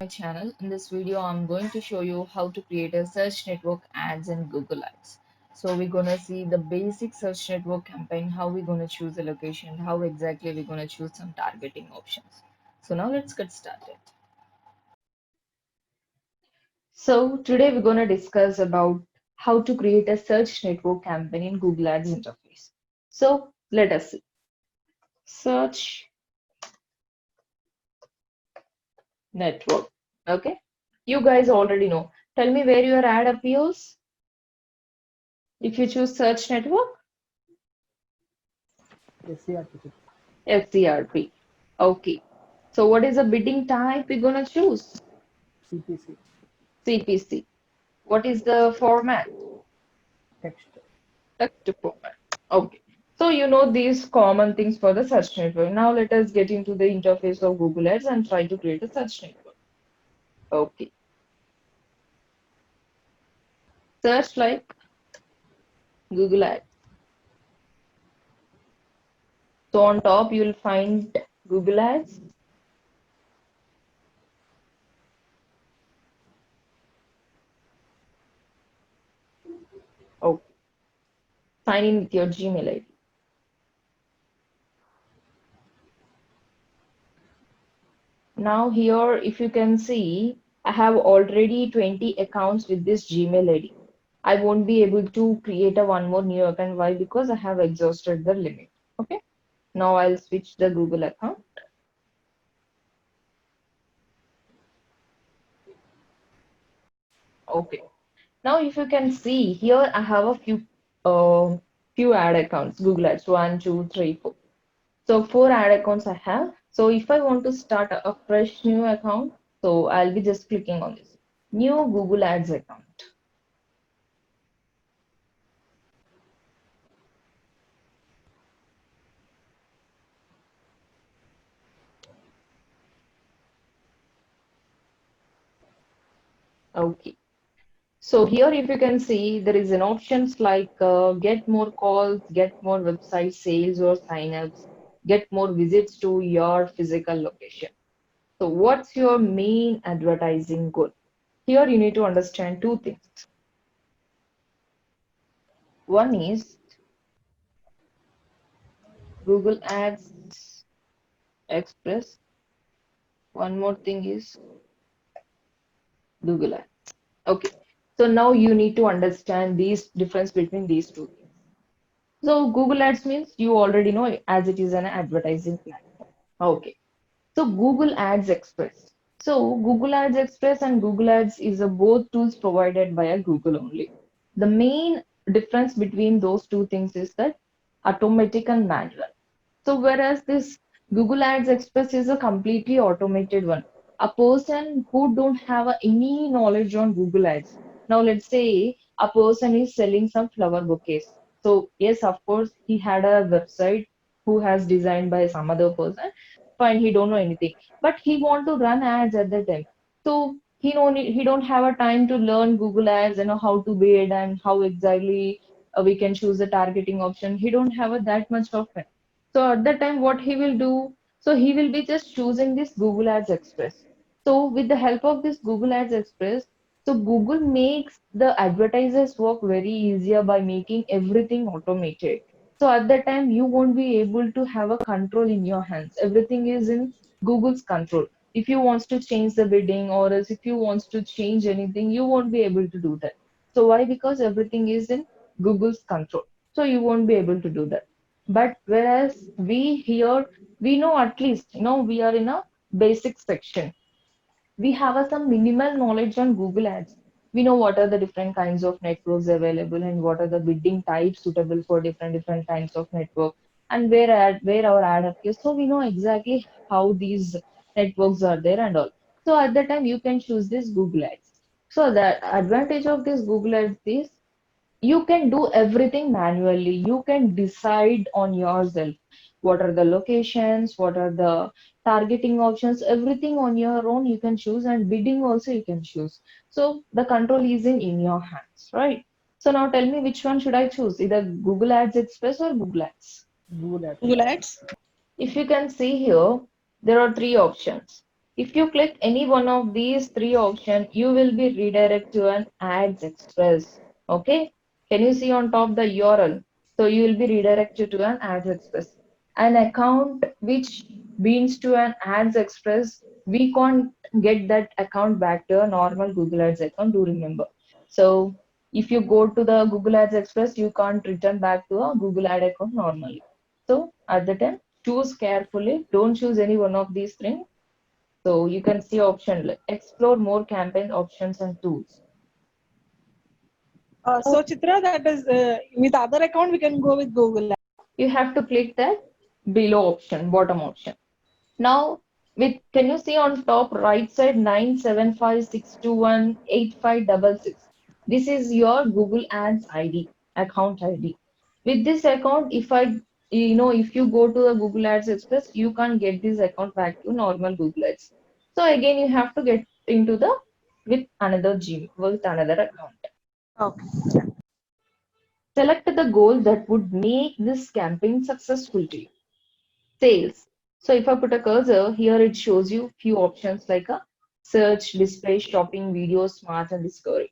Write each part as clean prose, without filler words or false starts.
my channel. In this video, I'm going to show you how to create a search network ads in Google Ads. So we're gonna see the basic search network campaign, how we're gonna choose a location, how exactly we're gonna choose some targeting options. So now let's get started. So today we're gonna discuss about how to create a search network campaign in Google Ads interface. So let us see. Search network. Okay. You guys already know. Tell me where your ad appears. If you choose search network, SCRTP, FCRP. Okay. So what is the bidding type we're gonna choose? CPC, CPC. What is the format? text, Text format. Okay. So you know these common things for the search network. Now let us get into the interface of Google Ads and try to create a search network. Okay. Search like Google Ads. So on top you will find Google Ads. Okay. Sign in with your Gmail ID. Now here, if you can see, I have already 20 accounts with this Gmail ID. I won't be able to create a one more new account. Why? Because I have exhausted the limit. Okay. Now I'll switch the Google account. Okay. Now if you can see here, I have a few ad accounts, Google Ads, one, two, three, four. So four ad accounts I have. So if I want to start a fresh new account, so I'll be just clicking on this new Google Ads account. Okay. So here, if you can see, there is an options like get more calls, get more website sales or signups, get more visits to your physical location. So what's your main advertising goal? Here you need to understand two things. One is Google Ads Express. One more thing is Google Ads. Okay. So now you need to understand these difference between these two things. So Google Ads means you already know as it is an advertising platform. Okay. So Google Ads Express. So Google Ads Express and Google Ads is a both tools provided by a Google only. The main difference between those two things is that automatic and manual. So whereas this Google Ads Express is a completely automated one. A person who don't have any knowledge on Google Ads. Now let's say a person is selling some flower bouquets. So yes, of course, he had a website who has designed by some other person. Fine, he don't know anything, but he want to run ads at the time. So he don't have a time to learn Google Ads, how to bid and how exactly we can choose the targeting option. He don't have that much of it. So at that time, what he will do? So he will be just choosing this Google Ads Express. So with the help of this Google Ads Express, so Google makes the advertisers work very easier by making everything automated. So at that time, you won't be able to have a control in your hands. Everything is in Google's control. If you wants to change the bidding or else if you wants to change anything, you won't be able to do that. So why? Because everything is in Google's control. So you won't be able to do that. But whereas we here, we know at least, we are in a basic section. We have some minimal knowledge on Google Ads. We know what are the different kinds of networks available and what are the bidding types suitable for different kinds of network and where our ad appears. So we know exactly how these networks are there and all. So at that time you can choose this Google Ads. So the advantage of this Google Ads is you can do everything manually. You can decide on yourself what are the locations, what are the targeting options, everything on your own you can choose, and bidding also you can choose. So the control is in your hands, right? So now tell me which one should I choose, either Google Ads Express or Google Ads? Google Ads. Google Ads. If you can see here, there are three options. If you click any one of these three options, you will be redirected to an Ads Express. Okay, can you see on top the URL? So you will be redirected to an Ads Express. An account which binds to an Ads Express, we can't get that account back to a normal Google Ads account, do remember. So if you go to the Google Ads Express, you can't return back to a Google Ad account normally. So at the time, choose carefully. Don't choose any one of these three. So you can see option like explore more campaign options and tools. So So Chitra, that is with other account we can go with Google. you have to click that below option, bottom option. Now, with can you see on top right side 97562185566? This is your Google Ads ID, account ID. With this account, if you go to the Google Ads Express, you can't get this account back to normal Google Ads. So again, you have to get into the with another Gmail, with another account. Okay. Select the goal that would make this campaign successful to you. Sales. So if I put a cursor here, it shows you few options like a search, display, shopping, video, smart, and discovery.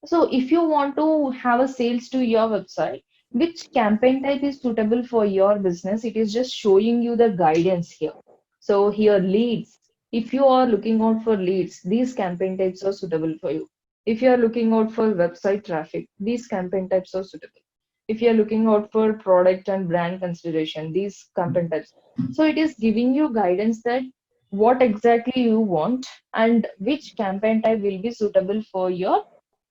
So if you want to have a sales to your website, which campaign type is suitable for your business? It is just showing you the guidance here. So here leads. If you are looking out for leads, these campaign types are suitable for you. If you are looking out for website traffic, these campaign types are suitable. If you are looking out for product and brand consideration, these campaign types. So it is giving you guidance that what exactly you want and which campaign type will be suitable for your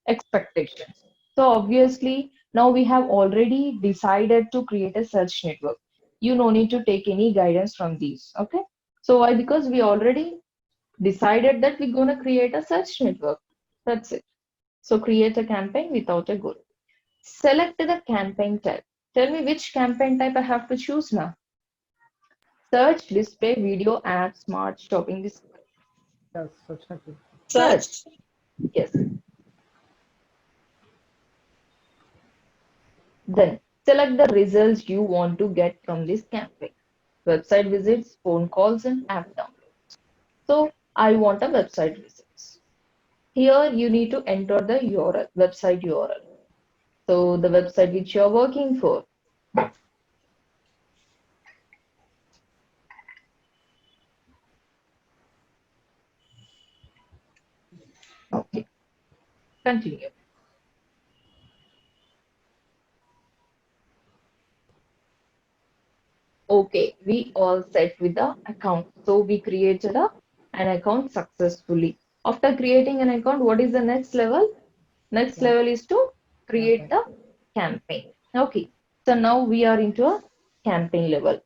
expectations. So obviously, now we have already decided to create a search network. You no need to take any guidance from these. Okay. So why? Because we already decided that we're gonna create a search network. That's it. So create a campaign without a goal. Select the campaign type. Tell me which campaign type I have to choose now. Search, display, video, app, smart, shopping, discovery. Yes, search network. Search. Search. Yes. Then select the results you want to get from this campaign. Website visits, phone calls, and app downloads. So I want a website visits. Here you need to enter the URL, website URL. So the website which you're working for. Okay, continue. Okay, we all set with the account. So we created an account successfully. After creating an account, what is the next level? Next Camp level is to create campaign. the campaign. Okay, so now we are into a campaign level.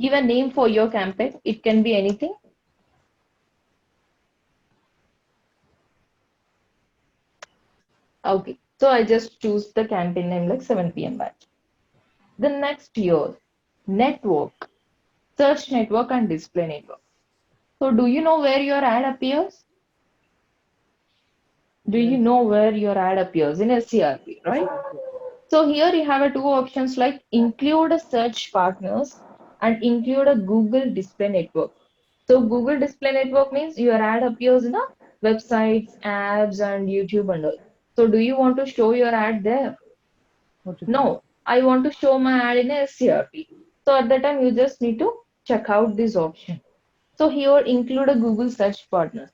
Give a name for your campaign. It can be anything. Okay, so I just choose the campaign name like 7 p.m. batch. The next year, network, search network and display network. So do you know where your ad appears? Do you Yes, know where your ad appears in SCRP, right? SCRP. So here you have a two options like include a search partners and include a Google display network. So Google display network means your ad appears in the websites, apps and YouTube and all. So do you want to show your ad there? No, Chitra. No, I want to show my ad in a SCRP. So at that time you just need to check out this option. So here include a Google search partners.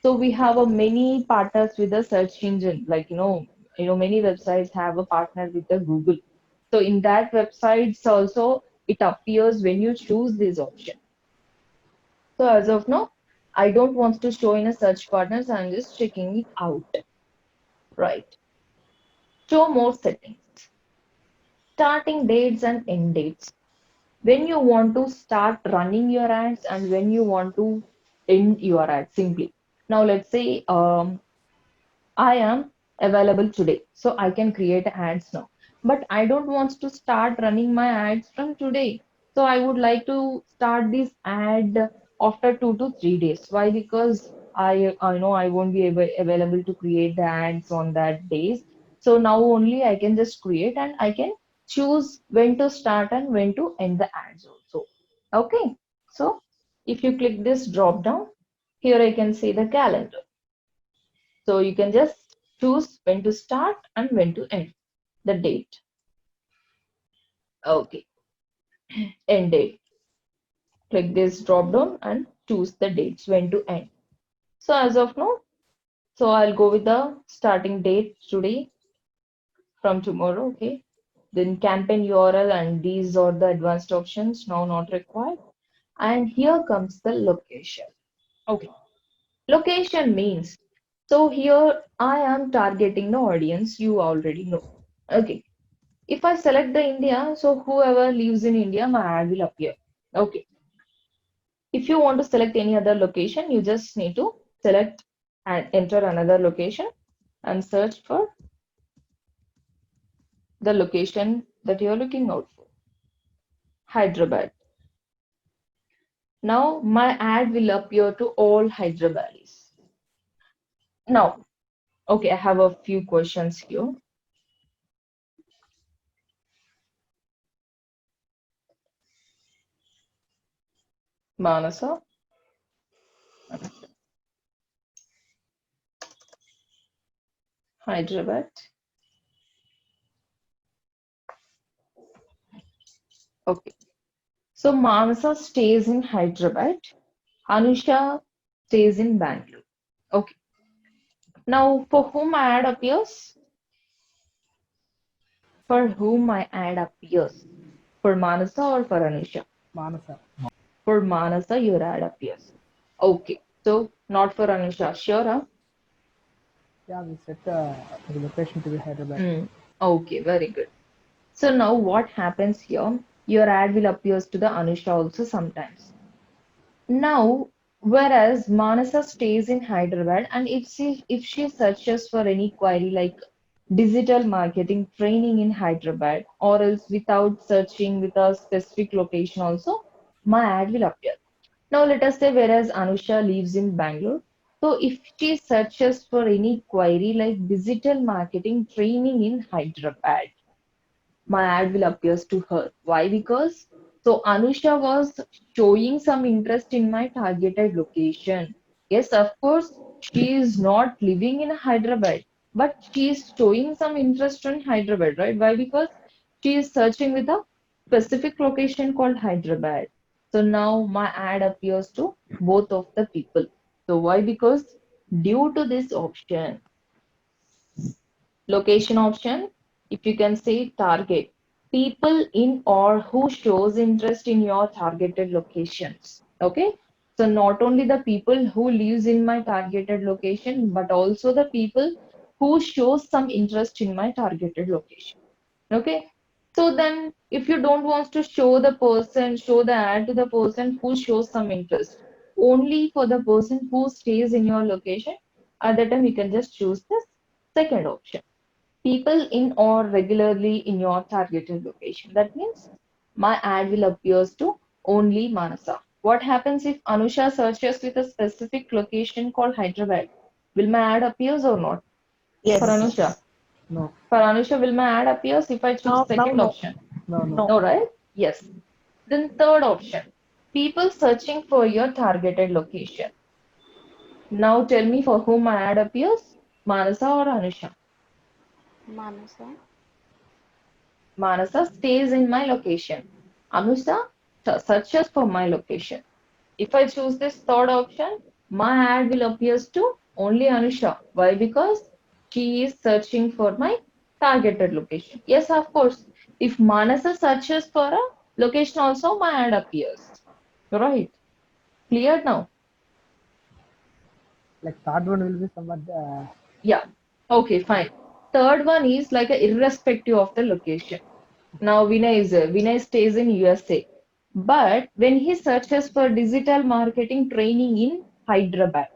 So we have a many partners with the search engine, like many websites have a partner with the Google. So in that websites also it appears when you choose this option. So as of now, I don't want to show in a search partners. I'm just checking it out. Right. Show more settings. Starting dates and end dates. When you want to start running your ads and when you want to end your ads simply. Now let's say I am available today, so I can create ads now. But I don't want to start running my ads from today. So I would like to start this ad after 2 to 3 days. Why? Because I know I won't be available to create the ads on that days. So now only I can just create and I can choose when to start and when to end the ads also. Okay. So If you click this drop down, here I can see the calendar. So you can just choose when to start and when to end the date. Okay, end date. Click this drop down and choose the dates when to end. So as of now, so I'll go with the starting date today from tomorrow. Okay. Then campaign URL, and these are the advanced options now not required. And here comes the location. Okay. Location means, so here I am targeting the audience you already know. Okay. If I select the India, so whoever lives in India, my ad will appear. Okay. If you want to select any other location, you just need to select and enter another location and search for the location that you're looking out for. Hyderabad. Now my ad will appear to all Hyderabadis. Now, okay, I have a few questions here. Manasa, Hyderabad. Okay. So Manasa stays in Hyderabad. Anusha stays in Bangalore. Okay. Now, for whom my ad appears? For whom my ad appears? For Manasa or for Anusha? Manasa. For Manasa, your ad appears. Okay. So not for Anusha. Sure, huh? Yeah, we set the location to be Hyderabad. Okay, very good. So now what happens here? Your ad will appear to the Anusha also sometimes. Now, whereas Manasa stays in Hyderabad, and if she searches for any query like digital marketing training in Hyderabad, or else without searching with a specific location also, my ad will appear. Now let us say whereas Anusha lives in Bangalore, so if she searches for any query like digital marketing training in Hyderabad, my ad will appear to her. Why? Because so Anusha was showing some interest in my targeted location. Yes, of course, she is not living in Hyderabad, but she is showing some interest in Hyderabad, right? Why? Because she is searching with a specific location called Hyderabad. So now my ad appears to both of the people. So why? Because due to this option, location option, if you can say target people in or who shows interest in your targeted locations. Okay, so not only the people who lives in my targeted location, but also the people who shows some interest in my targeted location. Okay, so then if you don't want to show the ad to the person who shows some interest, only for the person who stays in your location, at that time you can just choose the second option, people in or regularly in your targeted location. That means my ad will appear to only Manasa. What happens if Anusha searches with a specific location called Hyderabad? Will my ad appears or not? For Yes. Anusha. No, For Anusha, will my ad appears if I choose Now, second no. option? no, no. No. No, right? Yes. Then third option, people searching for your targeted location. Now tell me for whom my ad appears, Manasa or Anusha? Manasa. Manasa stays in my location. Anushka searches for my location. If I choose this third option, my ad will appear to only Anusha. Why? Because she is searching for my targeted location. Yes, of course. If Manasa searches for a location also, my ad appears. Right. Clear now? Like third one will be somewhat. Yeah. Okay, fine. Third one is like a irrespective of the location. Now Vinay stays in USA, but when he searches for digital marketing training in Hyderabad,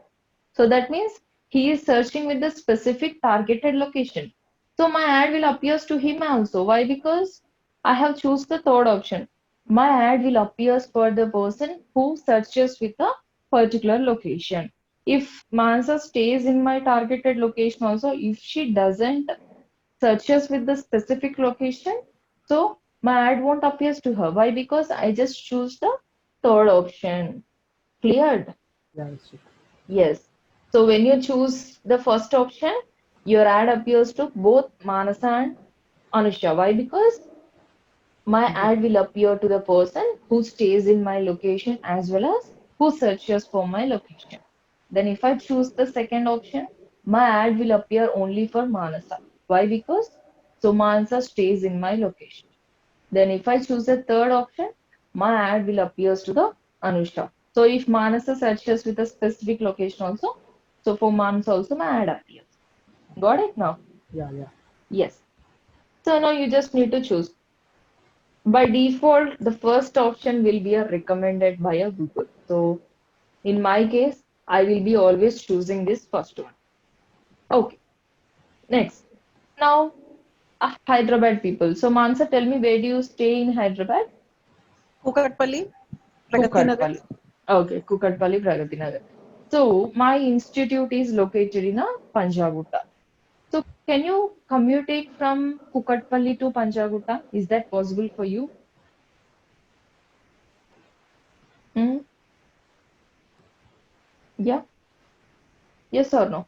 so that means he is searching with the specific targeted location. So my ad will appear to him also. Why? Because I have choose the third option. My ad will appear for the person who searches with a particular location. If Mansa stays in my targeted location also, if she doesn't searches with the specific location, so my ad won't appear to her. Why? Because I just choose the third option. Cleared? Yeah, it's it. Yes. So when you choose the first option, your ad appears to both Manasa and Anusha. Why? Because my ad will appear to the person who stays in my location as well as who searches for my location. Then if I choose the second option, my ad will appear only for Manasa. Why? Because so Manasa stays in my location. Then if I choose the third option, my ad will appear to the Anusha. So if Manasa searches with a specific location also, so for Manasa also my ad appears. Got it now? Yeah, yeah. Yes. So now you just need to choose. By default, the first option will be a recommended by a Google. So in my case, I will be always choosing this first one. Okay, next. Now, Hyderabad people. So Mansa, tell me, where do you stay in Hyderabad? Kukatpalli, Pragati Nagar. Kukatpally. Okay, Kukatpally, Pragati Nagar. So my institute is located in a Panjagutta. So can you commutate from Kukatpally to Panjagutta? Is that possible for you? Hmm? Yeah. Yes or no?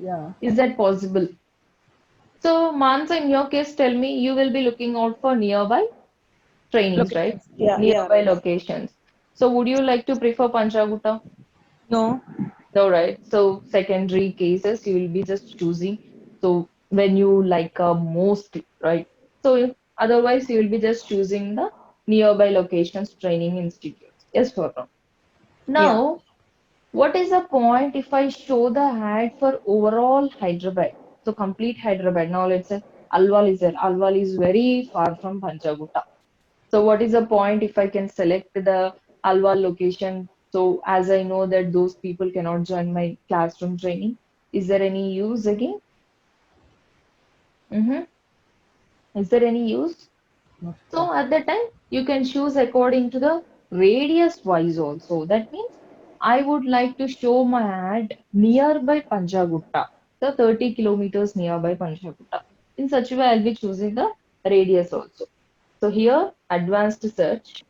Yeah, Is that possible? So Mansa, in your case, tell me, you will be looking out for nearby trainings, right? Locations. Yeah, yeah, Nearby right. locations. So would you like to prefer Panchagutta? No. No, right? So secondary cases, you will be just choosing. So when you like most, right? So otherwise, you will be just choosing the nearby locations training institutes. Yes or no? Yeah. Now, what is the point if I show the ad for overall Hyderabad? So complete Hyderabad. Now let's say Alwal is there. Alwal is very far from Panchagutta. So what is the point if I can select the Alwal location? So as I know that those people cannot join my classroom training, is there any use again? Mm-hmm. Is there any use? not sure. So at that time, you can choose according to the radius wise also. That means I would like to show my ad nearby Panchagutta, the 30 kilometers nearby Panchagutta. In such a way, I'll be choosing the radius also. So here, advanced search,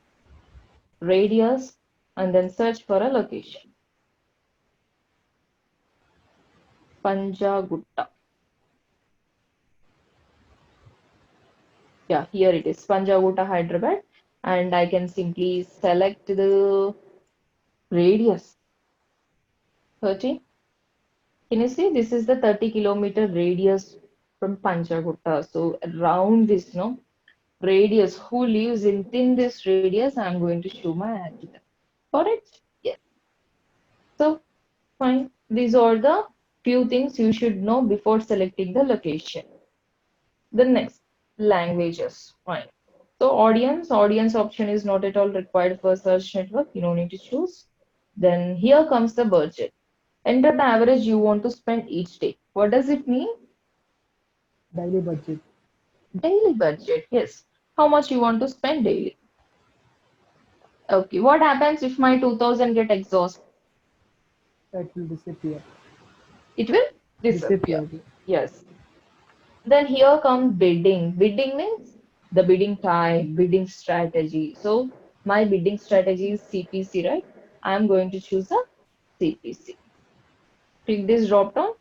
radius, and then search for a location. Panchagutta. Yeah, here it is, Panchagutta, Hyderabad. And I can simply select the radius, 30. Can you see this is the 30-kilometer radius from Panchagutta? So around this, no radius, who lives within this radius, I'm going to show my ad to them. Got it? Yes. So fine. These are the few things you should know before selecting the location. The next, languages. Fine. So audience option is not at all required for search network. You don't need to choose. Then here comes the budget. Enter the average you want to spend each day. What does it mean? Daily budget. Daily budget, yes. How much you want to spend daily? Okay, what happens if my 2000 get exhausted? That will disappear. It will disappear. Disappear. Yes. Then here comes bidding. Bidding means the bidding type, bidding strategy. So my bidding strategy is CPC, right? I'm going to choose a CPC. Click this drop down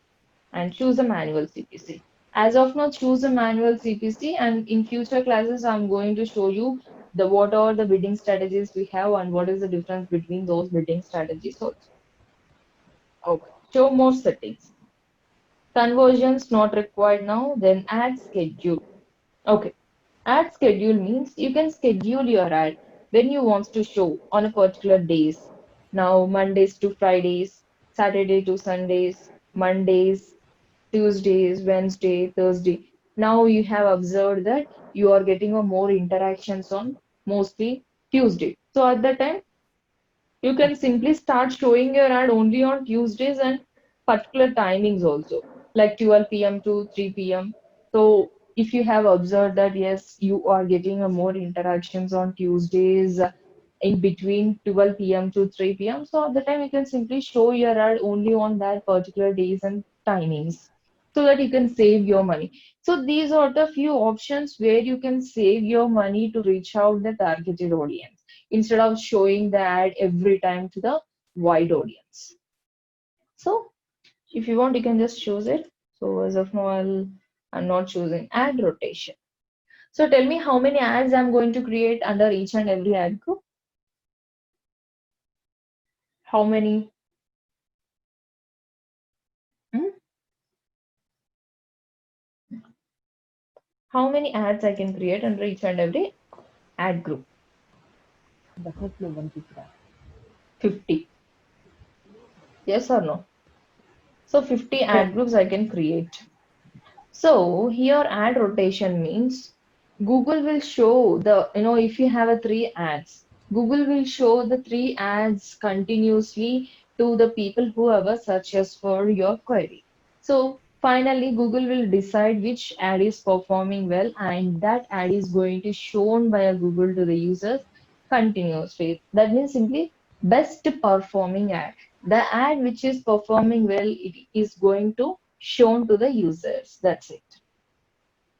and choose a manual CPC. As of now, choose a manual CPC, and in future classes, I'm going to show you the what are the bidding strategies we have and what is the difference between those bidding strategies also. Okay, show more settings. Conversions not required now, then add schedule. Okay, add schedule means you can schedule your ad when you want to show on a particular days. Now, Mondays to Fridays, Saturday to Sundays, Mondays, Tuesdays, Wednesday, Thursday. Now you have observed that you are getting a more interactions on mostly Tuesday. So at that time, you can simply start showing your ad only on Tuesdays and particular timings also, like 12 p.m. to 3 p.m. So if you have observed that yes, you are getting a more interactions on Tuesdays in between 12 p.m. to 3 p.m. So at the time you can simply show your ad only on that particular days and timings. so that you can save your money. So these are the few options where you can save your money to reach out the targeted audience instead of showing the ad every time to the wide audience. So if you want, you can just choose it. So as of now, I'm not choosing ad rotation. So tell me how many ads I'm going to create under each and every ad group. How many? Hmm? How many ads I can create under each and every ad group? Definitely 150. 50. Yes or no? So 50 Yeah. ad groups I can create. So here ad rotation means Google will show if you have a three ads, Google will show the three ads continuously to the people whoever searches for your query. So finally, Google will decide which ad is performing well, and that ad is going to shown by a Google to the users continuously. That means simply best performing ad. The ad which is performing well, it is going to shown to the users. That's it.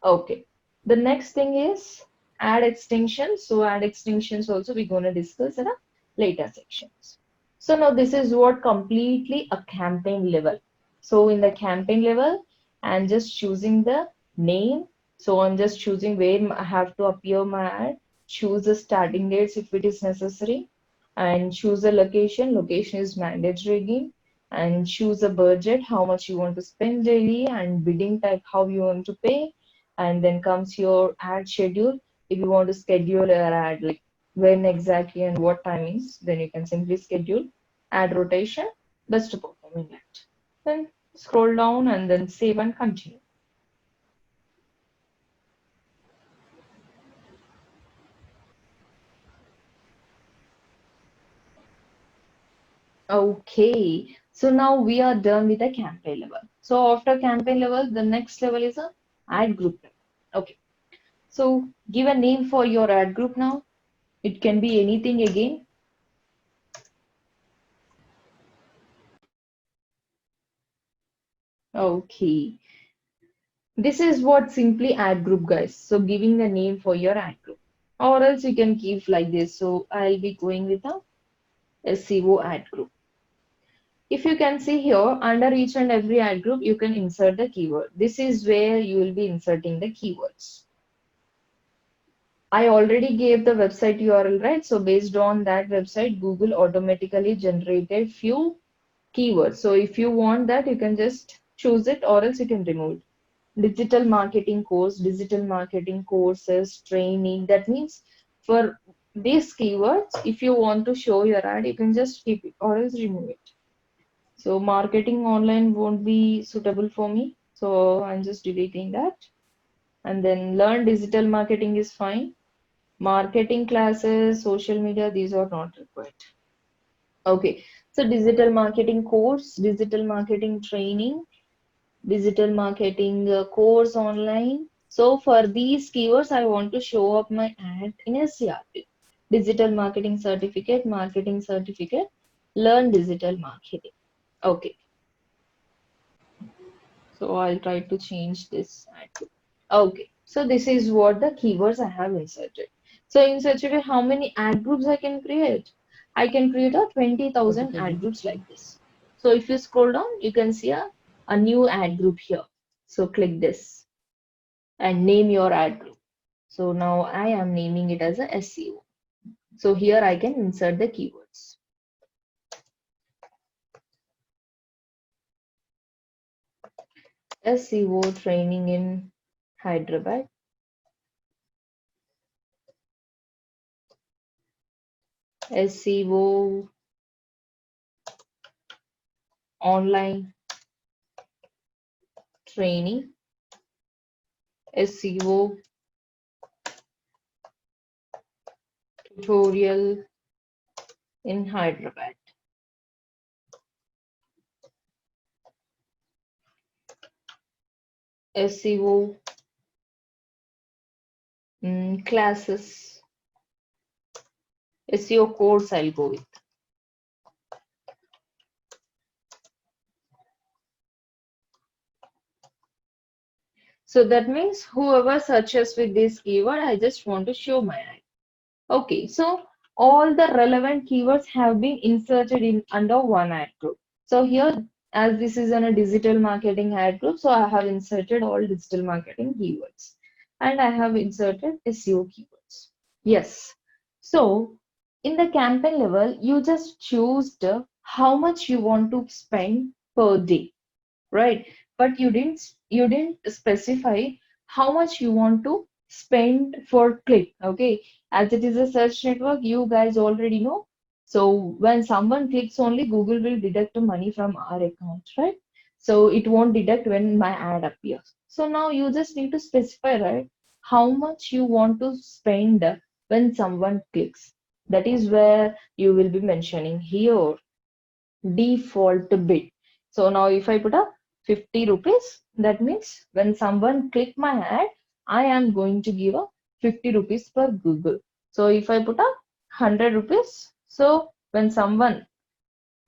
Okay. The next thing is ad extensions. So ad extensions also we're going to discuss in a later sections. So now this is what completely a campaign level. So in the campaign level, I'm just choosing the name. So I'm just choosing where I have to appear my ad, choose the starting dates if it is necessary, and choose the location. Location is mandatory again. And choose a budget, how much you want to spend daily, and bidding type, how you want to pay. And then comes your ad schedule. If you want to schedule an ad, like when exactly and what timings, then you can simply schedule ad rotation, best performing ad. Then scroll down and then save and continue. Okay, so now we are done with the campaign level. So after campaign level, the next level is a ad group level. Okay, so give a name for your ad group now. It can be anything again. Okay, this is what simply ad group, guys. So giving the name for your ad group, or else you can keep like this. So I'll be going with a SEO ad group. If you can see here, under each and every ad group, you can insert the keyword. This is where you will be inserting the keywords. I already gave the website URL, right? So based on that website, Google automatically generated few keywords. So if you want that, you can just choose it or else you can remove it. Digital marketing course, digital marketing courses, training. That means for these keywords, if you want to show your ad, you can just keep it or else remove it. So marketing online won't be suitable for me. So I'm just deleting that. And then learn digital marketing is fine. Marketing classes, social media, these are not required. Okay. So digital marketing course, digital marketing training, digital marketing course online. So for these keywords, I want to show up my ad in a CRP. Digital marketing certificate, learn digital marketing. Okay. So I'll try to change this ad group. Okay, so this is what the keywords I have inserted. So in such a way, how many ad groups I can create? I can create a 20,000 25 ad groups. groups like this. So if you scroll down, you can see a new ad group here. So click this and name your ad group. So now I am naming it as a SEO. So here I can insert the keywords. SEO training in Hyderabad. SEO online training. SEO tutorial in Hyderabad. SEO classes. SEO course I'll go with. So that means whoever searches with this keyword, I just want to show my ad. Okay, so all the relevant keywords have been inserted in under one ad group. So here, as this is in a digital marketing ad group, so I have inserted all digital marketing keywords and I have inserted SEO keywords. Yes. So in the campaign level, you just choose how much you want to spend per day, right? But you didn't specify how much you want to spend for click. Okay, as it is a search network, you guys already know. So when someone clicks only, Google will deduct the money from our account, right? So it won't deduct when my ad appears. So now you just need to specify, right, how much you want to spend when someone clicks. That is where you will be mentioning here default bid. So now if I put up 50 rupees, that means when someone click my ad, I am going to give a 50 rupees per Google. So if I put up 100 rupees, so when someone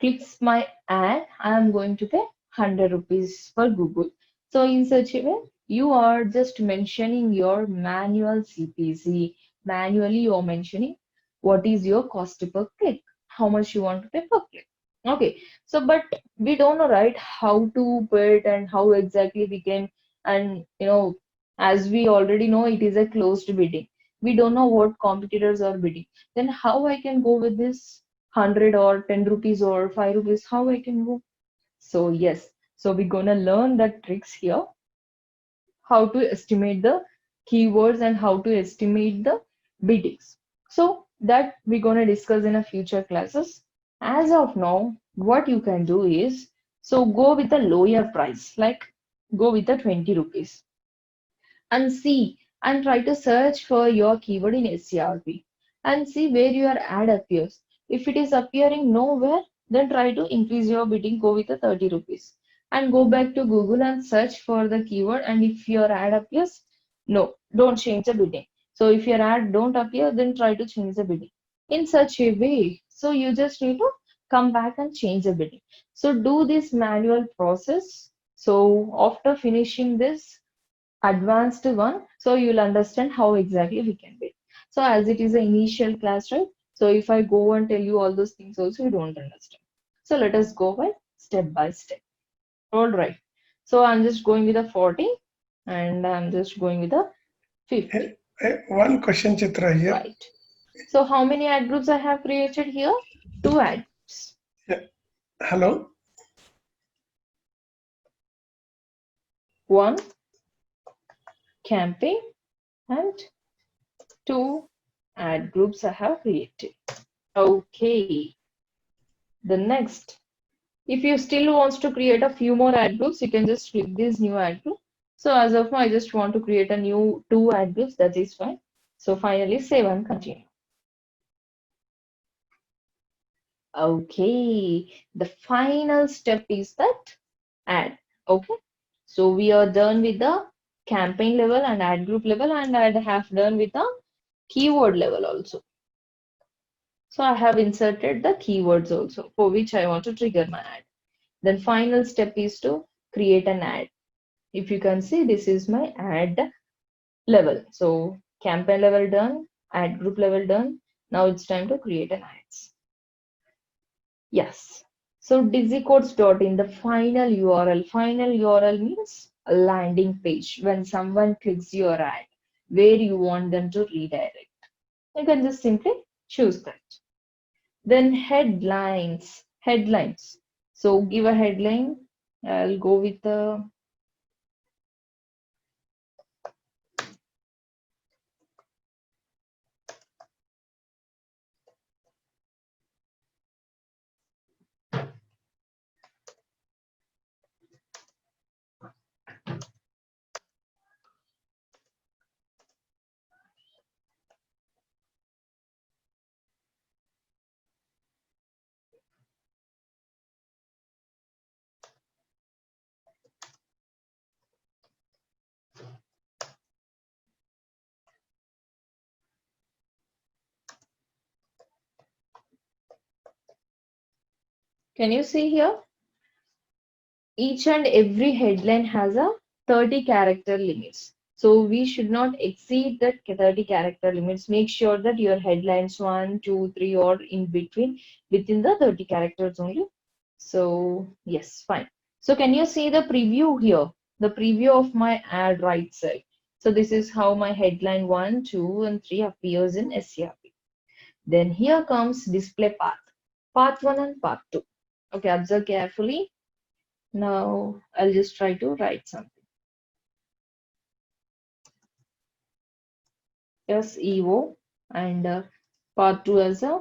clicks my ad, I am going to pay 100 rupees per Google. So in such a way, you are just mentioning your manual CPC. Manually, you are mentioning what is your cost per click, how much you want to pay per click. Okay, so but we don't know, right, how to bid and how exactly we can, and as we already know, it is a closed bidding. We don't know what competitors are bidding. Then how I can go with this 100 or 10 rupees or 5 rupees, how I can go? So yes, so we're gonna learn the tricks here, how to estimate the keywords and how to estimate the biddings. So that we're gonna discuss in a future classes. As of now, what you can do is, so go with a lower price, like go with the 20 rupees and see and try to search for your keyword in SCRP and see where your ad appears. If it is appearing nowhere, then try to increase your bidding, go with the 30 rupees and go back to Google and search for the keyword. And if your ad appears, no, don't change the bidding. So if your ad don't appear, then try to change the bidding in such a way. So you just need to come back and change the bidding. So do this manual process. So after finishing this, advanced one, so you'll understand how exactly we can build. So as it is an initial class, right? So if I go and tell you all those things also, you don't understand. So let us go by step. All right. So I'm just going with a 40 and I'm just going with a 50. One question, Chitra, here. Right. So how many ad groups I have created here? 2 ad groups. Yeah. Hello. One campaign and 2 ad groups I have created. Okay. The next, if you still wants to create a few more ad groups, you can just click this new ad group. So as of now, I just want to create a new 2 ad groups. That is fine. So finally save and continue. Okay. The final step is that ad. Okay. So we are done with the campaign level and ad group level, and I have done with the keyword level also. So I have inserted the keywords also for which I want to trigger my ad. Then final step is to create an ad. If you can see, this is my ad level. So campaign level done, ad group level done. Now it's time to create an ads. Yes. So dizzycodes.in, the final URL. Final URL means a landing page when someone clicks your ad, where you want them to redirect. You can just simply choose that. Then headlines. Headlines. So give a headline. I'll go with the Can you see here? Each and every headline has a 30 character limits. So we should not exceed that 30 character limits. Make sure that your headlines 1, 2, 3 or in between within the 30 characters only. So yes, fine. So can you see the preview here? The preview of my ad right side. So this is how my headline 1, 2 and 3 appears in SCRP. Then here comes display path. Path 1 and path 2. Okay, observe carefully. Now I'll just try to write something. SEO and part 2 as a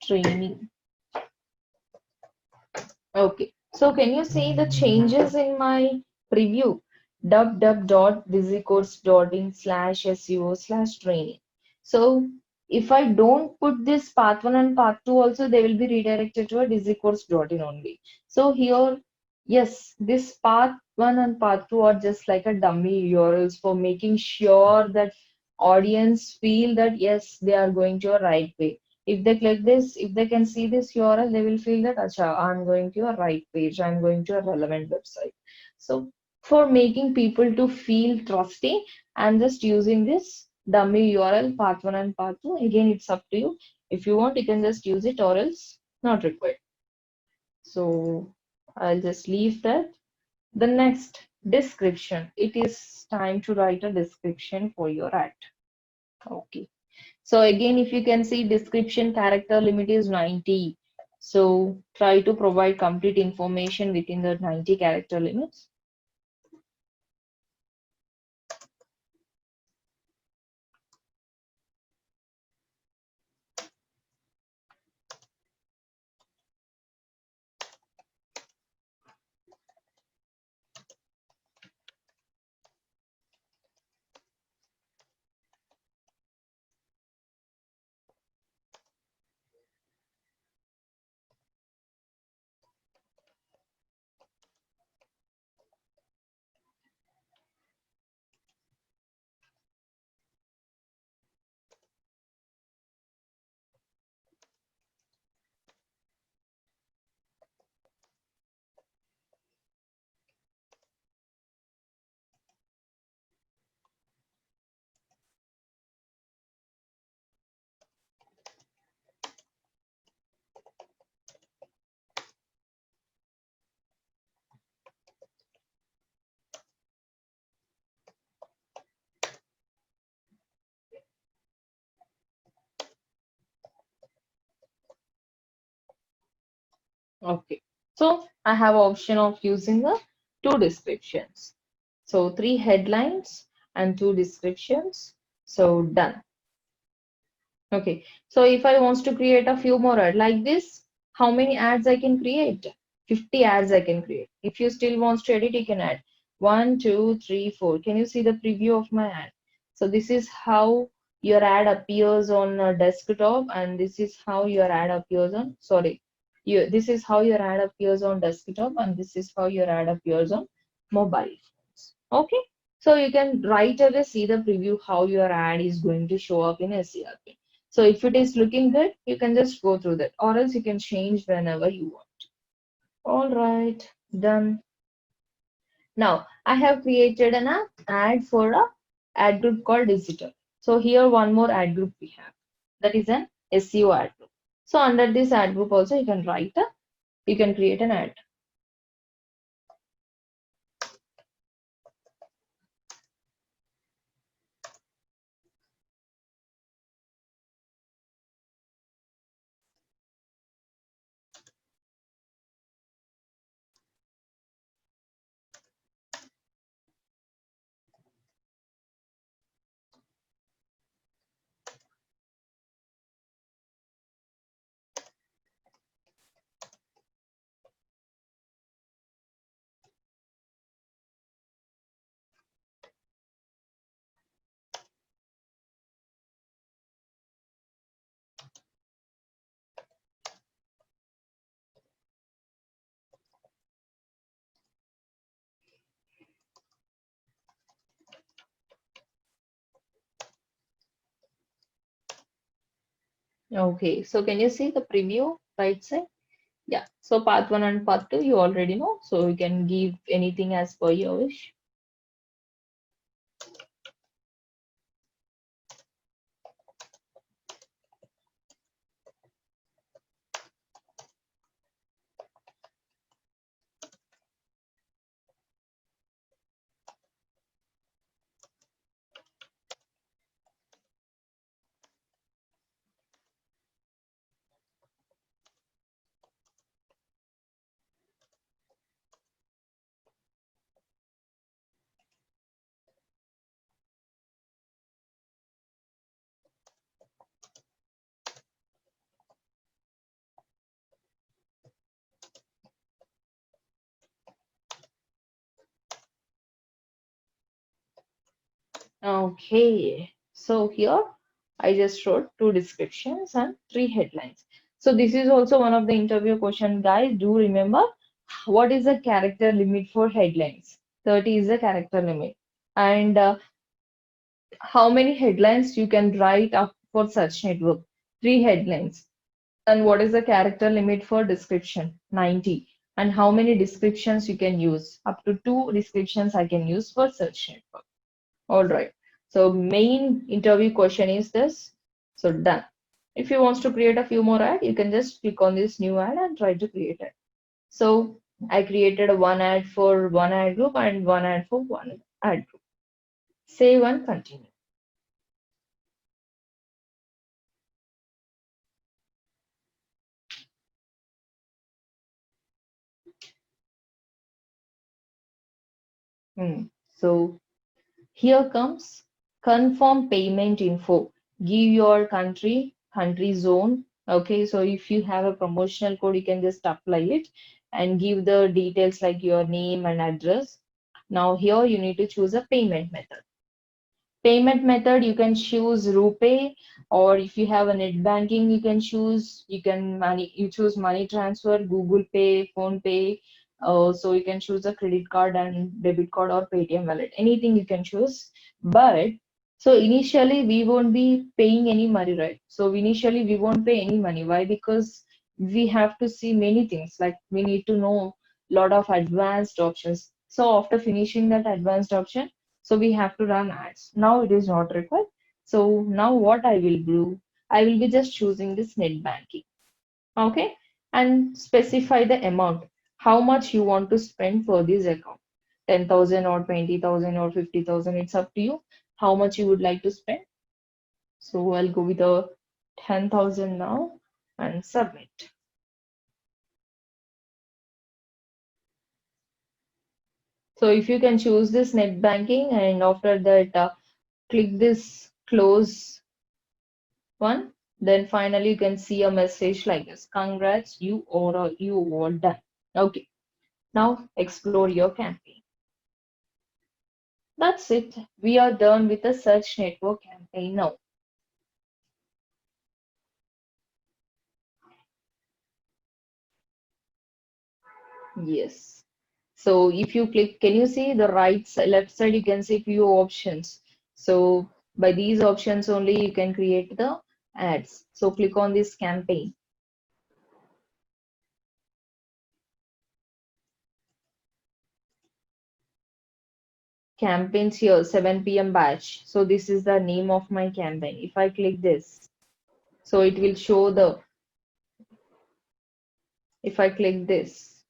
training. Okay, so can you see the changes in my preview? www.busycourse.in/SEO/training. So if I don't put this part 1 and part 2 also, they will be redirected to a busycourse.in only. So here, yes, this part 1 and part 2 are just like a dummy URLs for making sure that audience feel that yes, they are going to a right way. If they click this, if they can see this URL, they will feel that, Acha, I'm going to a right page, I'm going to a relevant website. So for making people to feel trusty, I'm just using this dummy URL, part 1 and part 2. Again, it's up to you. If you want, you can just use it or else not required. So I'll just leave that. The next description. It is time to write a description for your ad. Okay. So again, if you can see description character limit is 90. So try to provide complete information within the 90 character limits. Okay. So I have option of using the two descriptions. So three headlines and two descriptions. So done. Okay, so if I wants to create a few more ads like this, how many ads I can create? 50 ads I can create. If you still wants to edit, you can add 1, 2, 3, 4. Can you see the preview of my ad? So this is how your ad appears on a desktop, and this is how your ad appears on, sorry, this is how your ad appears on desktop, and this is how your ad appears on mobile phones. Okay, so you can right away see the preview how your ad is going to show up in SERP. So if it is looking good, you can just go through that, or else you can change whenever you want. All right, done. Now I have created an ad for a ad group called digital. So here one more ad group we have, that is an SEO ad group. So under this ad group also you can you can create an ad. Okay, so can you see the preview right side? Yeah. So path 1 and path 2, you already know. So you can give anything as per your wish. Okay. So here I just wrote 2 descriptions and 3 headlines. So this is also one of the interview question, guys. Do remember what is the character limit for headlines? 30 is the character limit. And how many headlines you can write up for such network? 3 headlines. And what is the character limit for description? 90. And how many descriptions you can use? Up to 2 descriptions I can use for search network. All right. So main interview question is this. So done. If you want to create a few more ad, you can just click on this new ad and try to create it. So I created a one ad for one ad group and one ad for one ad group. Save and continue. So here comes confirm payment info. Give your country zone. Okay, so if you have a promotional code, you can just apply it and give the details like your name and address. Now here you need to choose a payment method. Payment method, you can choose RuPay, or if you have a net banking, you choose money transfer, Google Pay, Phone Pay. So you can choose a credit card and debit card or Paytm wallet, anything you can choose. But so initially we won't be paying any money, right? So initially we won't pay any money. Why? Because we have to see many things, like we need to know lot of advanced options. So after finishing that advanced option, so we have to run ads. Now it is not required. So now what I will do, I will be just choosing this net banking. Okay. And specify the amount, how much you want to spend for this account. 10,000 or 20,000 or 50,000. It's up to you how much you would like to spend. So I'll go with a 10,000 now and submit. So if you can choose this net banking and after that click this close one, then finally you can see a message like this. Congrats, you all done. Okay, now explore your campaign. That's it. We are done with the search network campaign now. Yes. So if you click, can you see the left side, you can see few options. So by these options only you can create the ads. So click on this campaign. Campaigns here, 7 p.m. batch. So this is the name of my campaign. If I click this, so it will show the, if I click this,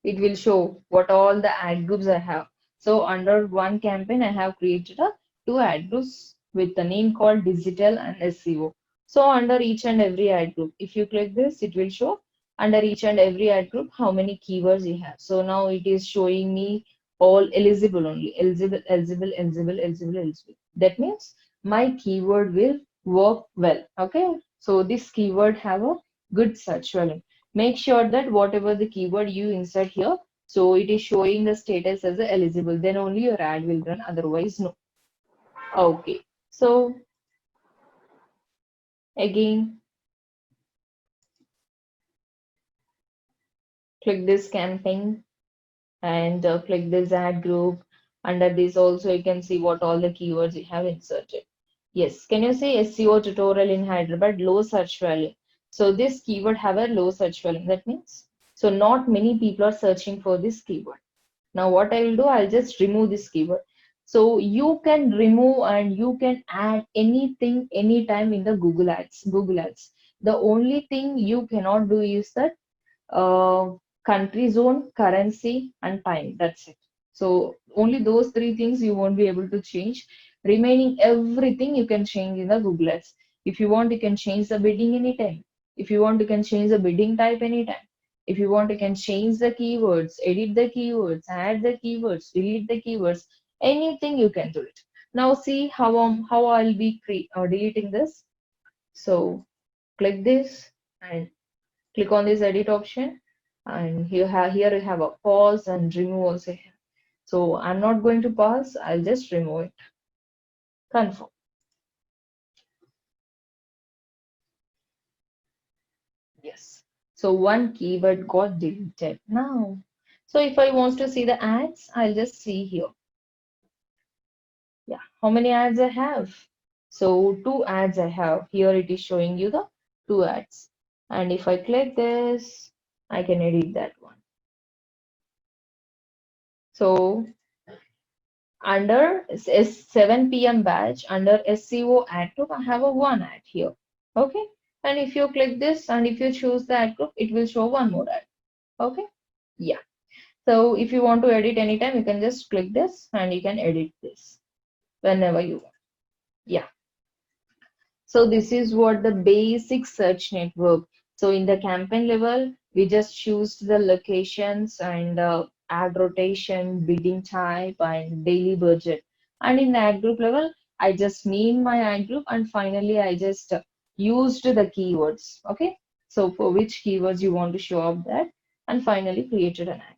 it will show what all the ad groups I have. So under one campaign, I have created a 2 ad groups with the name called digital and SEO. So under each and every ad group, if you click this, it will show under each and every ad group how many keywords you have. So now it is showing me all eligible only, eligible, eligible, eligible, eligible, eligible. That means my keyword will work well. Okay. So this keyword have a good search volume. Make sure that whatever the keyword you insert here, so it is showing the status as a eligible, then only your ad will run, otherwise no. Okay, so again, click this campaign and click this ad group. Under this also you can see what all the keywords you have inserted. Yes, can you say SEO tutorial in Hyderabad, low search value? So this keyword have a low search volume. That means, so not many people are searching for this keyword. Now what I will do, I'll just remove this keyword. So you can remove and you can add anything anytime in the Google Ads. Google Ads. The only thing you cannot do is that uh, country zone, currency, and time. That's it. So only those three things you won't be able to change. Remaining everything you can change in the Google Ads. If you want, you can change the bidding anytime. If you want, you can change the bidding type anytime. If you want, you can change the keywords, edit the keywords, add the keywords, delete the keywords. Anything you can do it. Now see how I'll be deleting this. So click this and click on this edit option, and here you have a pause and remove also here. So I'm not going to pause, I'll just remove it. Confirm. Yes. So one keyword got deleted now. So if I want to see the ads, I'll just see here. Yeah, how many ads I have? So 2 ads I have. Here it is showing you the 2 ads. And if I click this, I can edit that one. So under 7 p.m. batch, under SEO ad group, I have a 1 ad here. Okay. And if you click this and if you choose the ad group, it will show 1 more ad. Okay. Yeah. So if you want to edit anytime, you can just click this and you can edit this whenever you want. Yeah. So this is what the basic search network. So in the campaign level, we just choose the locations and ad rotation, bidding type, and daily budget. And in the ad group level, I just name my ad group, and finally I just used the keywords. Okay. So for which keywords you want to show up that, and finally created an ad.